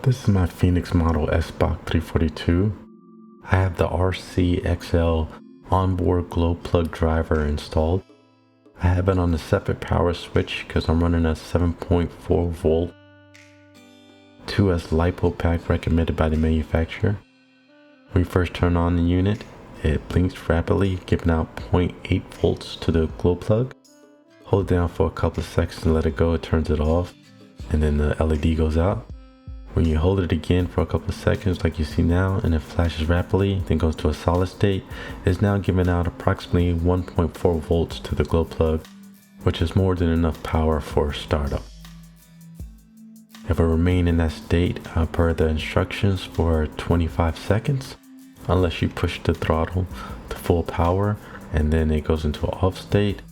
This is my Phoenix model SBOC 342. I have the RCEXL Onboard glow plug driver installed. I have it on a separate power switch because I'm running a 7.4 volt 2S LiPo pack recommended by the manufacturer. When you first turn on the unit, it blinks rapidly, giving out 0.8 volts to the glow plug. Hold it down for a couple of seconds and let it go, it turns it off, and then the LED goes out. When you hold it again for a couple of seconds like you see now, and it flashes rapidly, then goes to a solid state, it's now giving out approximately 1.4 volts to the glow plug, which is more than enough power for startup. It will remain in that state per the instructions for 25 seconds, unless you push the throttle to full power, and then it goes into an off state,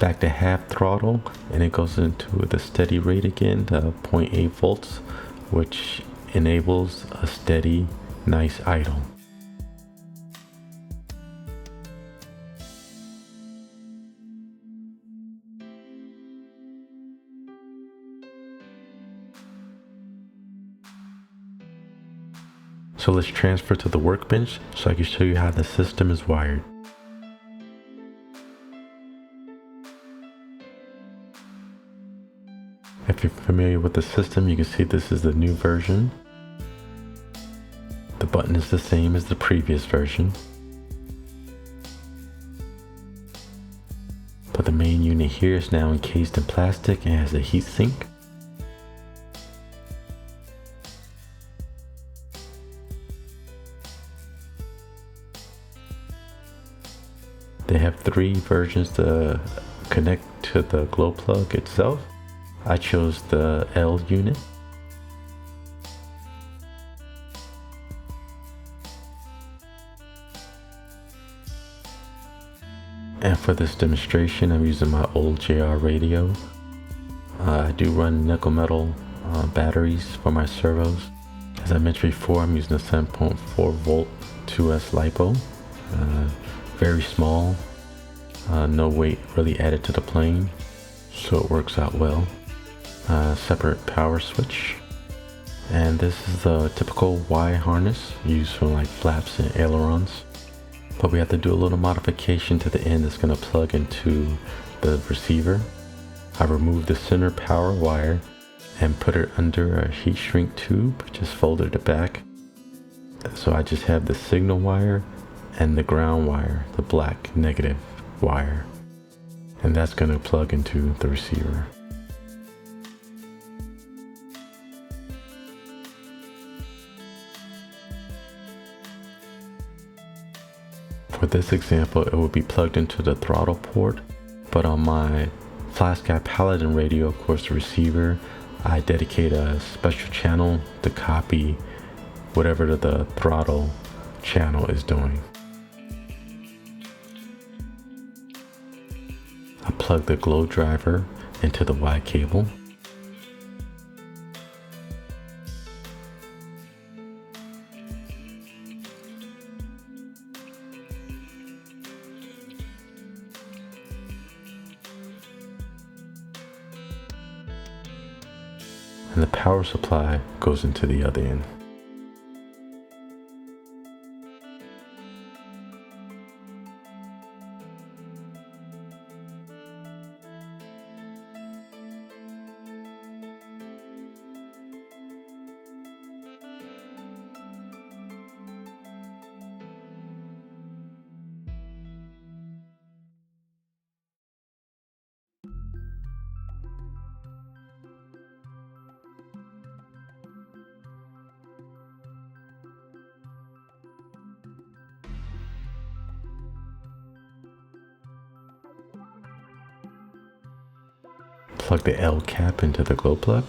back to half throttle, and it goes into the steady rate again to 0.8 volts, which enables a steady, nice idle. So let's transfer to the workbench so I can show you how the system is wired. If you're familiar with the system, you can see this is the new version. The button is the same as the previous version, but the main unit here is now encased in plastic and has a heat sink. They have 3 versions to connect to the glow plug itself. I chose the L unit. And for this demonstration, I'm using my old JR radio. I do run nickel metal batteries for my servos. As I mentioned before, I'm using a 7.4 volt 2S LiPo. Very small, no weight really added to the plane, so it works out well. Separate power switch, and this is the typical Y harness used for like flaps and ailerons, but we have to do a little modification to the end that's going to plug into the receiver. I removed the center power wire and put it under a heat shrink tube, just folded it back, so I just have the signal wire and the ground wire, the black negative wire, and that's going to plug into the receiver. For this example, it will be plugged into the throttle port, but on my FlySky Paladin radio, of course the receiver, I dedicate a special channel to copy whatever the throttle channel is doing. I plug the glow driver into the Y cable. And the power supply goes into the other end. Plug the L cap into the glow plug.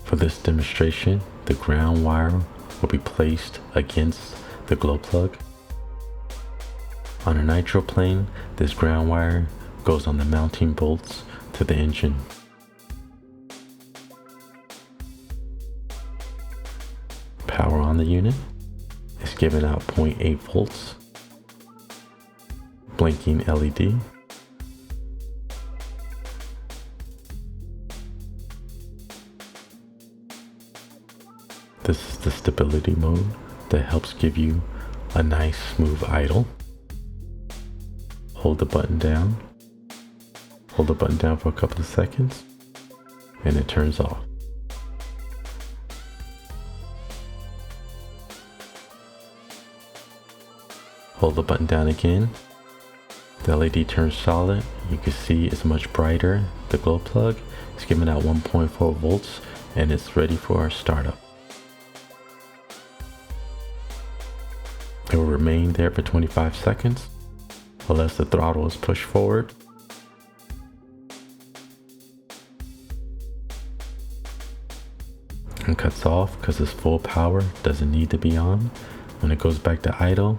For this demonstration, the ground wire will be placed against the glow plug. On a nitro plane, this ground wire goes on the mounting bolts to the engine. Power on the unit. It's giving out 0.8 volts. Blinking LED. This is the stability mode that helps give you a nice smooth idle. Hold the button down. Hold the button down for a couple of seconds and it turns off. Hold the button down again. The LED turns solid. You can see it's much brighter. The glow plug is giving out 1.4 volts and it's ready for our startup. It will remain there for 25 seconds unless the throttle is pushed forward. And cuts off because it's full power, doesn't need to be on. When it goes back to idle,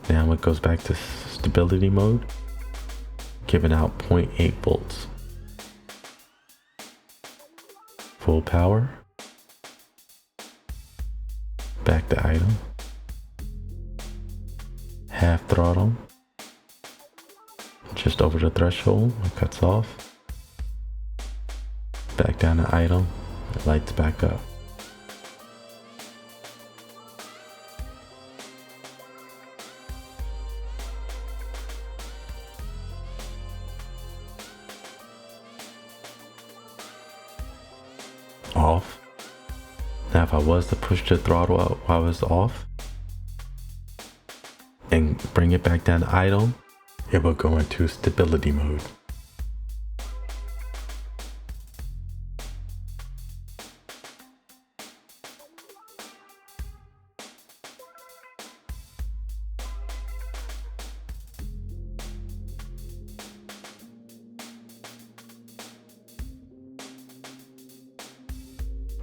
now it goes back to stability mode, giving out 0.8 volts. Full power, back to idle, half throttle, just over the threshold, it cuts off, back down to idle, it lights back up. Off. Now if I was to push the throttle out while it's off and bring it back down to idle, it will go into stability mode.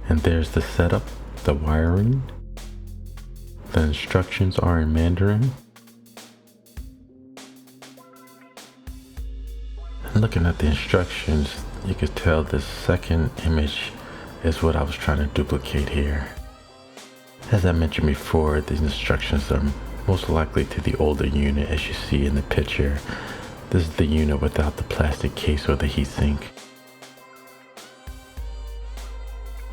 And there's the setup, the wiring. The instructions are in Mandarin. And looking at the instructions, you could tell this second image is what I was trying to duplicate here. As I mentioned before, these instructions are most likely to the older unit as you see in the picture. This is the unit without the plastic case or the heatsink.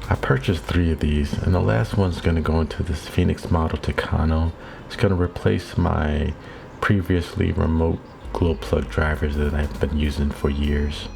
I purchased 3 of these, and the last one's going to go into this Phoenix model Tucano. It's going to replace my previously remote glow plug drivers that I've been using for years.